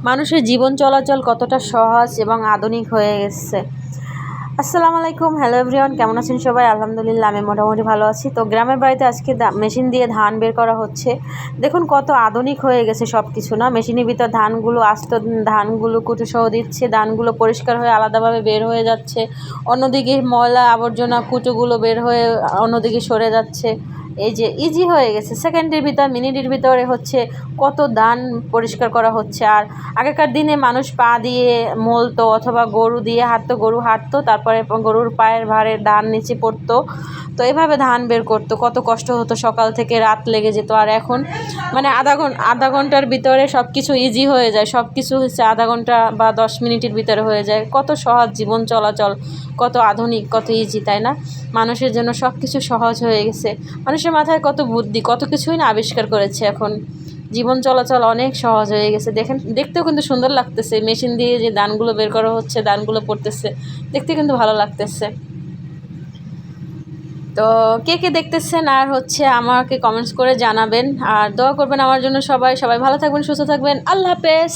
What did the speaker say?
মানুষের জীবন চলাচল কতটা সহজ এবং আধুনিক হয়ে গেছে। আসসালামু আলাইকুম, হ্যালো এভরিওয়ান, কেমন আছেন সবাই? আলহামদুলিল্লাহ, আমি মোটামুটি ভালো আছি। তো গ্রামের বাড়িতে আজকে মেশিন দিয়ে ধান বের করা হচ্ছে। দেখুন কত আধুনিক হয়ে গেছে সব কিছু, না? মেশিনের ভিতর ধানগুলো আস্ত ধানগুলো কুটু সহ দিচ্ছে, ধানগুলো পরিষ্কার হয়ে আলাদাভাবে বের হয়ে যাচ্ছে। অন্যদিকে ময়লা আবর্জনা কুটোগুলো বের হয়ে অন্যদিকে সরে যাচ্ছে। এই যে ইজি হয়ে গেছে, সেকেন্ডের ভিতর মিনিটের ভিতরে হচ্ছে কত ধান পরিষ্কার করা হচ্ছে। আর আগেকার দিনে মানুষ পা দিয়ে মলতো অথবা গরু দিয়ে হাঁটতো, গরু হাঁটতো, তারপরে গরুর পায়ের ভারে ধান নিচে পড়তো। তো এভাবে ধান বের করতো, কত কষ্ট হতো, সকাল থেকে রাত লেগে যেত। আর এখন মানে আধা ঘন্টার ভিতরে সব কিছু ইজি হয়ে যায়, সব কিছু হচ্ছে আধা ঘন্টা বা 10 মিনিটের ভিতরে হয়ে যায়। কত সহজ জীবন চলাচল, কত আধুনিক, কত ইজি, তাই না? মানুষের জন্য সব কিছু সহজ হয়ে গেছে। মানুষের মাথায় কত বুদ্ধি, কত কিছুই না আবিষ্কার করেছে। এখন জীবন চলাচল অনেক সহজ হয়ে গেছে। দেখেন, দেখতেও কিন্তু সুন্দর লাগতেছে। মেশিন দিয়ে যে ধানগুলো বের করা হচ্ছে, ধানগুলো পড়তেছে, দেখতে কিন্তু ভালো লাগতেছে। তো কে কে দেখতেছেন আর হচ্ছে আমাকে কমেন্টস করে জানাবেন, আর দোয়া করবেন আমার জন্য। সবাই সবাই ভালো থাকবেন, সুস্থ থাকবেন। আল্লাহ হাফেজ।